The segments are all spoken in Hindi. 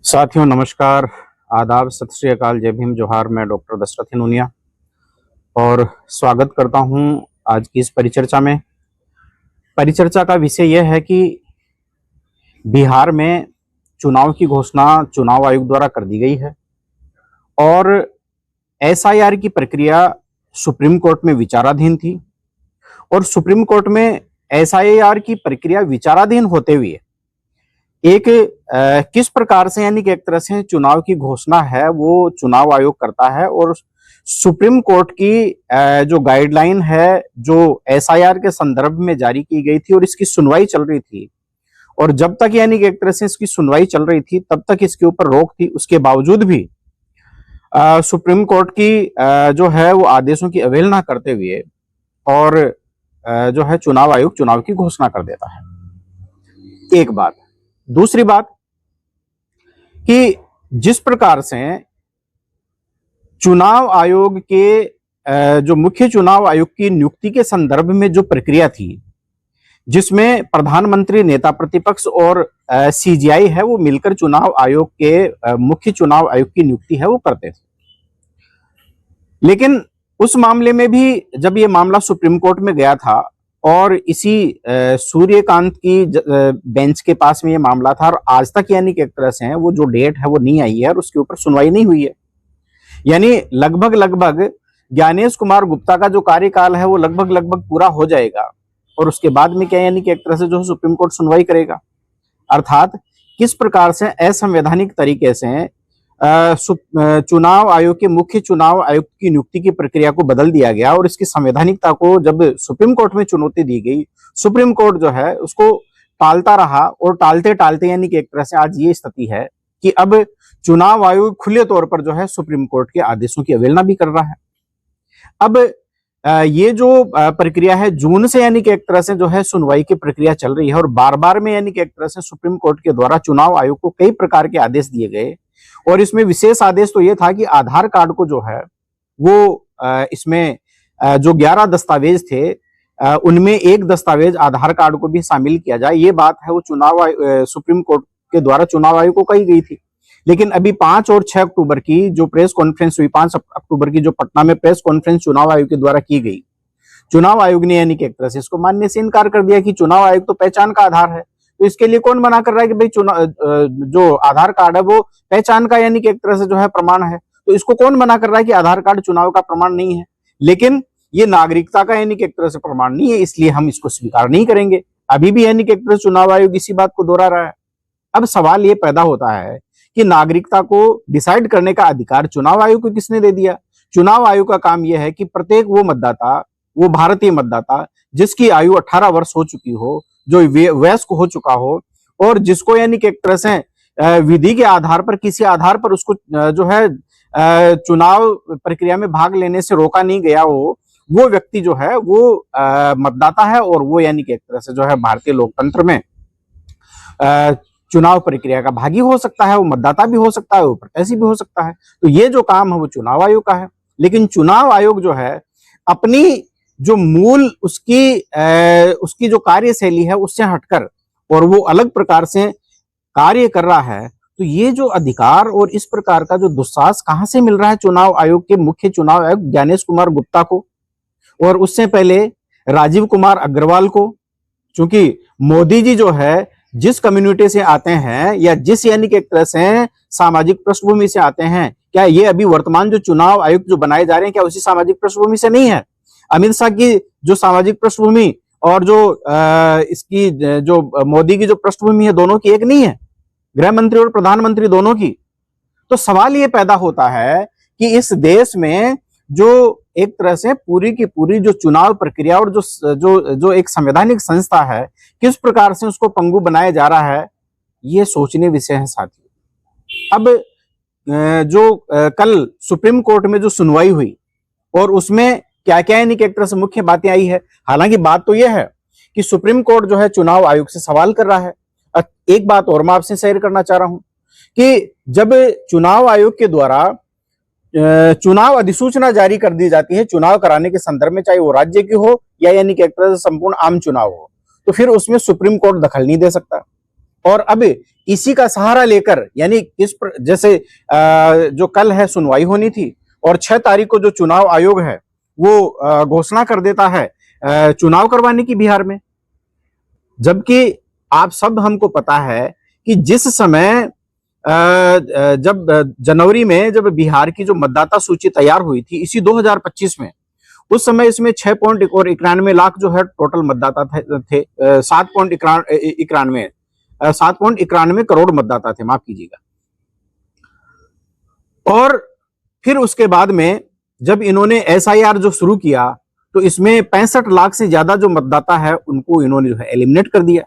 साथियों नमस्कार, आदाब, सत श्री अकाल, जय भीम, जोहार। मैं डॉक्टर दशरथ नूनिया और स्वागत करता हूं आज की इस परिचर्चा में। परिचर्चा का विषय यह है कि बिहार में चुनाव की घोषणा चुनाव आयोग द्वारा कर दी गई है और एसआईआर की प्रक्रिया सुप्रीम कोर्ट में विचाराधीन थी और सुप्रीम कोर्ट में एसआईआर की प्रक्रिया विचाराधीन होते हुए एक किस प्रकार से यानी कि एक तरह से चुनाव की घोषणा है वो चुनाव आयोग करता है और सुप्रीम कोर्ट की जो गाइडलाइन है जो एसआईआर के संदर्भ में जारी की गई थी और इसकी सुनवाई चल रही थी और जब तक यानी कि एक तरह से इसकी सुनवाई चल रही थी तब तक इसके ऊपर रोक थी। उसके बावजूद भी सुप्रीम कोर्ट की जो है वो आदेशों की अवहेलना करते हुए और जो है चुनाव आयोग चुनाव की घोषणा कर देता है। एक बात। दूसरी बात कि जिस प्रकार से चुनाव आयोग के जो मुख्य चुनाव आयोग की नियुक्ति के संदर्भ में जो प्रक्रिया थी जिसमें प्रधानमंत्री, नेता प्रतिपक्ष और सीजीआई है वो मिलकर चुनाव आयोग के मुख्य चुनाव आयोग की नियुक्ति है वो करते थे, लेकिन उस मामले में भी जब ये मामला सुप्रीम कोर्ट में गया था और इसी सूर्यकांत की बेंच के पास में ये मामला था और आज तक यानी कि एक तरह से वो जो डेट है वो नहीं आई है और उसके ऊपर सुनवाई नहीं हुई है। यानी लगभग ज्ञानेश कुमार गुप्ता का जो कार्यकाल है वो लगभग पूरा हो जाएगा और उसके बाद में क्या यानी कि एक तरह से जो सुप्रीम कोर्ट सुनवाई करेगा। अर्थात किस प्रकार से असंवैधानिक तरीके से चुनाव आयोग के मुख्य चुनाव आयुक्त की नियुक्ति की प्रक्रिया को बदल दिया गया और इसकी संवैधानिकता को जब सुप्रीम कोर्ट में चुनौती दी गई, सुप्रीम कोर्ट जो है उसको टालता रहा और टालते टालते यानी कि एक तरह से आज ये स्थिति है कि अब चुनाव आयोग खुले तौर पर जो है सुप्रीम कोर्ट के आदेशों की अवहेलना भी कर रहा है। अब ये जो प्रक्रिया है जून से यानी कि एक तरह से जो है सुनवाई की प्रक्रिया चल रही है और बार बार में यानी कि एक तरह से सुप्रीम कोर्ट के द्वारा चुनाव आयोग को कई प्रकार के आदेश दिए गए और इसमें विशेष आदेश तो ये था कि आधार कार्ड को जो है वो इसमें जो 11 दस्तावेज थे उनमें एक दस्तावेज आधार कार्ड को भी शामिल किया जाए। ये बात है वो सुप्रीम कोर्ट के द्वारा चुनाव आयोग को कही गई थी, लेकिन अभी 5 और 6 अक्टूबर की जो प्रेस कॉन्फ्रेंस हुई, 5 अक्टूबर की जो पटना में प्रेस कॉन्फ्रेंस चुनाव आयोग के द्वारा की गई, चुनाव आयोग ने यानी कि एक तरह से इसको मानने से इनकार कर दिया कि चुनाव आयोग तो पहचान का आधार है, तो इसके लिए कौन मना कर रहा है कि भाई जो आधार कार्ड है वो पहचान का यानी कि एक तरह से जो है प्रमाण है, तो इसको कौन मना कर रहा है कि आधार कार्ड चुनाव का प्रमाण नहीं है, लेकिन ये नागरिकता का यानी कि एक तरह से प्रमाण नहीं है, इसलिए हम इसको स्वीकार नहीं करेंगे। अभी भी यानी कि एक तरह से चुनाव आयोग इसी बात को दोहरा रहा है। अब सवाल ये पैदा होता है कि नागरिकता को डिसाइड करने का अधिकार चुनाव आयोग को किसने दे दिया? चुनाव आयोग का काम यह है कि प्रत्येक वो मतदाता, वो भारतीय मतदाता जिसकी आयु 18 वर्ष हो चुकी हो, जो वयस्क हो चुका हो और जिसको यानी कि एक तरह से विधि के आधार पर किसी आधार पर उसको जो है चुनाव प्रक्रिया में भाग लेने से रोका नहीं गया हो, वो व्यक्ति जो है वो मतदाता है और वो यानी कि एक तरह से जो है भारतीय लोकतंत्र में चुनाव प्रक्रिया का भागी हो सकता है, वो मतदाता भी हो सकता है, वो प्रत्याशी भी हो सकता है। तो ये जो काम है वो चुनाव आयोग का है, लेकिन चुनाव आयोग जो है अपनी जो मूल उसकी जो कार्यशैली है उससे हटकर और वो अलग प्रकार से कार्य कर रहा है। तो ये जो अधिकार और इस प्रकार का जो दुस्साहस कहां से मिल रहा है चुनाव आयोग के मुख्य चुनाव आयुक्त ज्ञानेश कुमार गुप्ता को और उससे पहले राजीव कुमार अग्रवाल को? क्योंकि मोदी जी जो है जिस कम्युनिटी से आते हैं या जिस यानी कि एक तरह से सामाजिक पृष्ठभूमि से आते हैं, क्या ये अभी वर्तमान जो चुनाव आयुक्त जो बनाए जा रहे हैं क्या उसी सामाजिक पृष्ठभूमि से नहीं है? अमित शाह की जो सामाजिक पृष्ठभूमि और जो इसकी जो मोदी की जो पृष्ठभूमि है दोनों की एक नहीं है, गृह मंत्री और प्रधानमंत्री दोनों की। तो सवाल ये पैदा होता है कि इस देश में जो एक तरह से पूरी की पूरी जो चुनाव प्रक्रिया और जो एक संवैधानिक संस्था है किस प्रकार से उसको पंगु बनाया जा रहा है, ये सोचने विषय है साथियों। अब जो कल सुप्रीम कोर्ट में जो सुनवाई हुई और उसमें क्या क्या यानी कि एक तरह से मुख्य बातें आई है। हालांकि बात तो यह है कि सुप्रीम कोर्ट जो है चुनाव आयोग से सवाल कर रहा है। एक बात और मैं आपसे शेयर करना चाह रहा हूं कि जब चुनाव आयोग के द्वारा चुनाव अधिसूचना जारी कर दी जाती है चुनाव कराने के संदर्भ में, चाहे वो राज्य की हो या यानी कि एक तरह से संपूर्ण आम चुनाव हो, तो फिर उसमें सुप्रीम कोर्ट दखल नहीं दे सकता। और अब इसी का सहारा लेकर, यानी जैसे जो कल है सुनवाई होनी थी और 6 तारीख को जो चुनाव आयोग है वो घोषणा कर देता है चुनाव करवाने की बिहार में। जबकि आप सब हमको पता है कि जिस समय जब जनवरी में जब बिहार की जो मतदाता सूची तैयार हुई थी इसी 2025 में, उस समय इसमें 6.91 लाख जो है टोटल मतदाता थे, 7.91 करोड़ मतदाता थे, माफ कीजिएगा। और फिर उसके बाद में जब इन्होंने एसआईआर जो शुरू किया तो इसमें 65 लाख से ज्यादा जो मतदाता है उनको इन्होंने जो है एलिमिनेट कर दिया।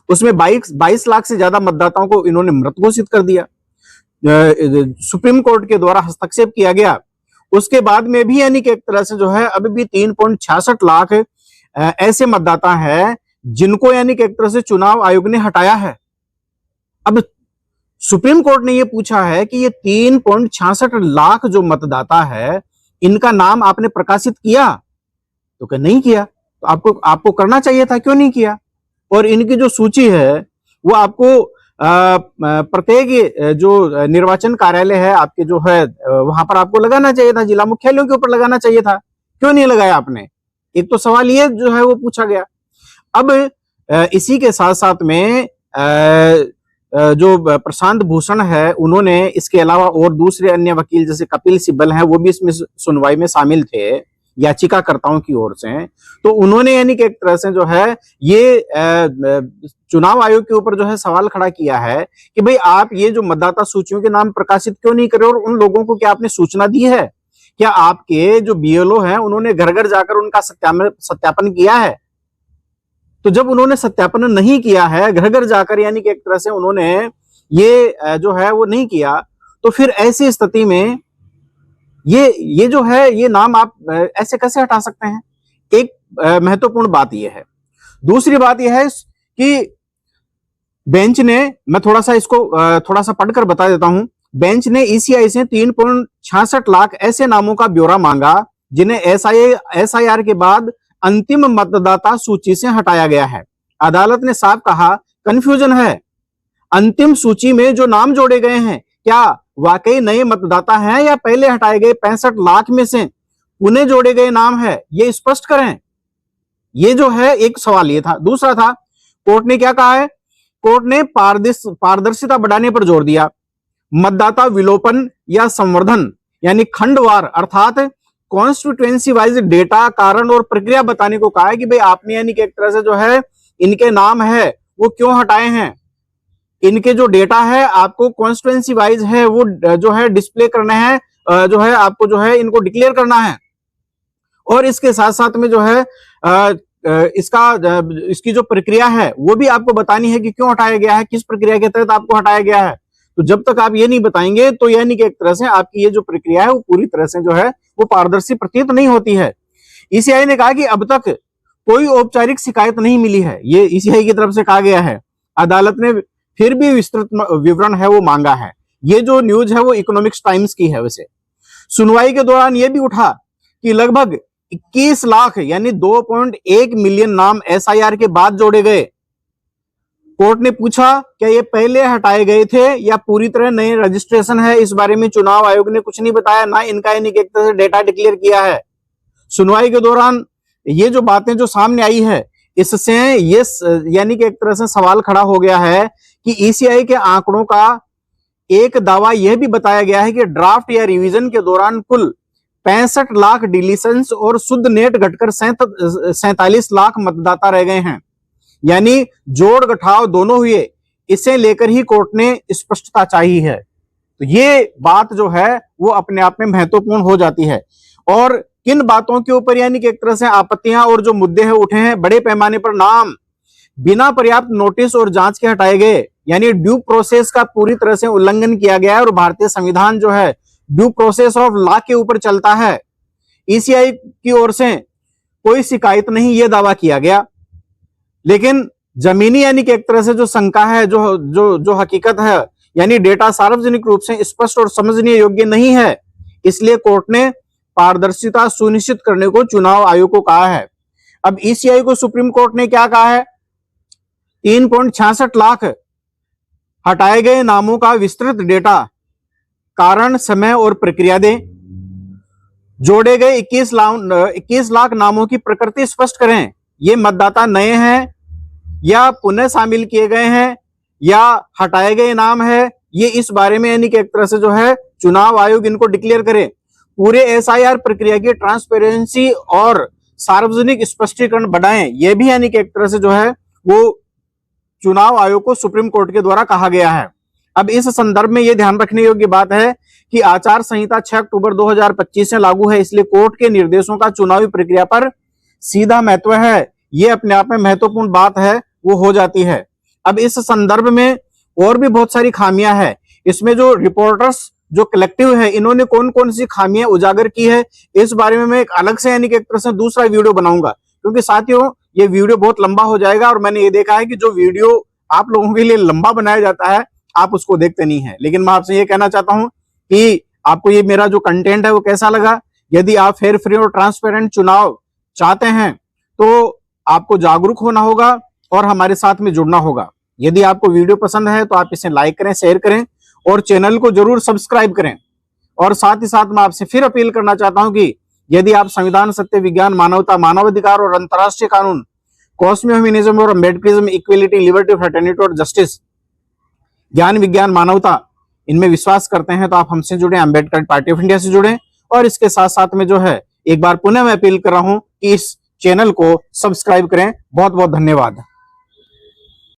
उसमें 22 लाख से ज्यादा मतदाताओं को इन्होंने मृत घोषित कर दिया। सुप्रीम कोर्ट के द्वारा हस्तक्षेप किया गया। उसके बाद में भी यानी कि एक तरह से जो है अब भी 3.66 लाख ऐसे मतदाता हैं जिनको यानी कि एक तरह से चुनाव आयोग ने हटाया है। अब सुप्रीम कोर्ट ने यह पूछा है कि ये 3.66 लाख जो मतदाता है इनका नाम आपने प्रकाशित किया? तो क्या नहीं किया? तो आपको करना चाहिए था, क्यों नहीं किया? और इनकी जो सूची है वो आपको प्रत्येक जो निर्वाचन कार्यालय है आपके जो है वहां पर आपको लगाना चाहिए था, जिला मुख्यालयों के ऊपर लगाना चाहिए था, क्यों नहीं लगाया आपने? एक तो सवाल ये जो है वो पूछा गया। अब इसी के साथ साथ में जो प्रशांत भूषण है उन्होंने इसके अलावा और दूसरे अन्य वकील जैसे कपिल सिब्बल हैं वो भी इसमें सुनवाई में शामिल थे याचिकाकर्ताओं की ओर से। तो उन्होंने यानी कि एक तरह से जो है ये चुनाव आयोग के ऊपर जो है सवाल खड़ा किया है कि भाई आप ये जो मतदाता सूचियों के नाम प्रकाशित क्यों नहीं करे और उन लोगों को क्या आपने सूचना दी है? क्या आपके जो बीएलओ हैं उन्होंने घर घर जाकर उनका सत्यापन किया है? तो जब उन्होंने सत्यापन नहीं किया है घर घर जाकर, यानी कि एक तरह से उन्होंने ये जो है वो नहीं किया, तो फिर ऐसी स्थिति में ये जो है ये नाम आप ऐसे कैसे हटा सकते हैं? एक महत्वपूर्ण बात यह है। दूसरी बात यह है कि बेंच ने, मैं थोड़ा सा इसको थोड़ा सा पढ़कर बता देता हूं। बेंच ने ईसीआई से 3.66 लाख ऐसे नामों का ब्यौरा मांगा जिन्हें एसआईआर के बाद अंतिम मतदाता सूची से हटाया गया है। अदालत ने साफ कहा कंफ्यूजन है, अंतिम सूची में जो नाम जोड़े गए हैं क्या वाकई नए मतदाता हैं या पहले हटाए गए 65 लाख में से पुनः जोड़े गए नाम है, ये स्पष्ट करें। ये जो है एक सवाल ये था। दूसरा था, कोर्ट ने क्या कहा है? कोर्ट ने पारदर्शिता बढ़ाने पर जोर दिया। मतदाता विलोपन या संवर्धन यानी खंडवार अर्थात कॉन्स्टिट्यूएंसी वाइज डेटा, कारण और प्रक्रिया बताने को कहा है कि भाई आपने यानी कि एक तरह से जो है इनके नाम है वो क्यों हटाए हैं, इनके जो डेटा है आपको कॉन्स्टिट्यूएंसी वाइज है वो जो है डिस्प्ले करना है, जो है आपको जो है इनको डिक्लेयर करना है। और इसके साथ साथ में जो है इसकी जो प्रक्रिया है वो भी आपको बतानी है कि क्यों हटाया गया है, किस प्रक्रिया के तहत आपको हटाया गया है। तो जब तक आप ये नहीं बताएंगे तो यानी कि एक तरह से आपकी ये जो प्रक्रिया है वो पूरी तरह से जो है वो पारदर्शी प्रतीत नहीं होती है। ईसीआई ने कहा कि अब तक कोई औपचारिक शिकायत नहीं मिली है, ये ईसीआई की तरफ से कहा गया है। अदालत ने फिर भी विस्तृत विवरण है वो मांगा है। ये जो न्यूज है वो इकोनॉमिक्स टाइम्स की है। वैसे सुनवाई के दौरान ये भी उठा कि लगभग 21 लाख यानी 2.1 मिलियन नाम एसआईआर के बाद जोड़े गए। कोर्ट ने पूछा क्या ये पहले हटाए गए थे या पूरी तरह नए रजिस्ट्रेशन है? इस बारे में चुनाव आयोग ने कुछ नहीं बताया, ना इनका यानी कि एक तरह से डेटा डिक्लेयर किया है। सुनवाई के दौरान ये जो बातें जो सामने आई है इससे ये यानी कि एक तरह से सवाल खड़ा हो गया है कि ईसीआई के आंकड़ों का एक दावा यह भी बताया गया है कि ड्राफ्ट या रिवीजन के दौरान कुल 65 लाख डिलीशंस और शुद्ध नेट घटकर 47 लाख मतदाता रह गए हैं, यानी जोड़ घटाव दोनों हुए। इसे लेकर ही कोर्ट ने स्पष्टता चाहिए है। तो ये बात जो है वो अपने आप में महत्वपूर्ण हो जाती है। और किन बातों के ऊपर यानी कि एक तरह से आपत्तियां और जो मुद्दे हैं उठे हैं, बड़े पैमाने पर नाम बिना पर्याप्त नोटिस और जांच के हटाए गए, यानी ड्यू प्रोसेस का पूरी तरह से उल्लंघन किया गया है। और भारतीय संविधान जो है ड्यू प्रोसेस ऑफ लॉ के ऊपर चलता है। ईसीआई की ओर से कोई शिकायत नहीं, यह दावा किया गया, लेकिन जमीनी यानी कि एक तरह से जो शंका है, जो हकीकत है, यानी डेटा सार्वजनिक रूप से स्पष्ट और समझने योग्य नहीं है, इसलिए कोर्ट ने पारदर्शिता सुनिश्चित करने को चुनाव आयोग को कहा है। अब ईसीआई को सुप्रीम कोर्ट ने क्या कहा है? 3.66 लाख हटाए गए नामों का विस्तृत डेटा, कारण, समय और प्रक्रिया दें। जोड़े गए 21 लाख नामों की प्रकृति स्पष्ट करें। ये मतदाता नए हैं या पुनः शामिल किए गए हैं या हटाए गए नाम है, ये इस बारे में यानी कि एक तरह से जो है चुनाव आयोग इनको डिक्लेयर करे। पूरे एसआईआर प्रक्रिया की ट्रांसपेरेंसी और सार्वजनिक स्पष्टीकरण बढ़ाएं, यह भी यानी कि एक तरह से जो है वो चुनाव आयोग को सुप्रीम कोर्ट के द्वारा कहा गया है। अब इस संदर्भ में यह ध्यान रखने योग्य बात है कि आचार संहिता 6 अक्टूबर 2025 से लागू है, इसलिए कोर्ट के निर्देशों का चुनावी प्रक्रिया पर सीधा महत्व है। यह अपने आप में महत्वपूर्ण बात है, वो हो जाती है। अब इस संदर्भ में और भी बहुत सारी खामियां हैं। इसमें जो रिपोर्टर्स जो कलेक्टिव है, इन्होंने कौन कौन सी खामियां उजागर की है, इस बारे में मैं एक अलग से यानी कि एक तरह से दूसरा वीडियो बनाऊंगा, क्योंकि साथियों ये वीडियो बहुत लंबा हो जाएगा और मैंने ये देखा है कि जो वीडियो आप लोगों के लिए लंबा बनाया जाता है आप उसको देखते नहीं है। लेकिन मैं आपसे ये कहना चाहता हूं कि आपको ये मेरा जो कंटेंट है वो कैसा लगा। यदि आप फेयर, फ्री और ट्रांसपेरेंट चुनाव चाहते हैं तो आपको जागरूक होना होगा और हमारे साथ में जुड़ना होगा। यदि आपको वीडियो पसंद है तो आप इसे लाइक करें, शेयर करें और चैनल को जरूर सब्सक्राइब करें। और साथ ही साथ मैं आपसे फिर अपील करना चाहता हूं कि यदि आप संविधान, सत्य, विज्ञान, मानवता, मानवाधिकार और अंतर्राष्ट्रीय कानून, कॉस्मिक ह्यूमनिज्म और अम्बेडकरिज्म, इक्वलिटी, लिबर्टी, फ्रेटर्निटी और जस्टिस, ज्ञान, विज्ञान, मानवता, इनमें विश्वास करते हैं तो आप हमसे जुड़े, अम्बेडकर पार्टी ऑफ इंडिया से जुड़े। और इसके साथ साथ में जो है एक बार पुनः मैं अपील कर रहा हूं कि इस चैनल को सब्सक्राइब करें। बहुत बहुत धन्यवाद।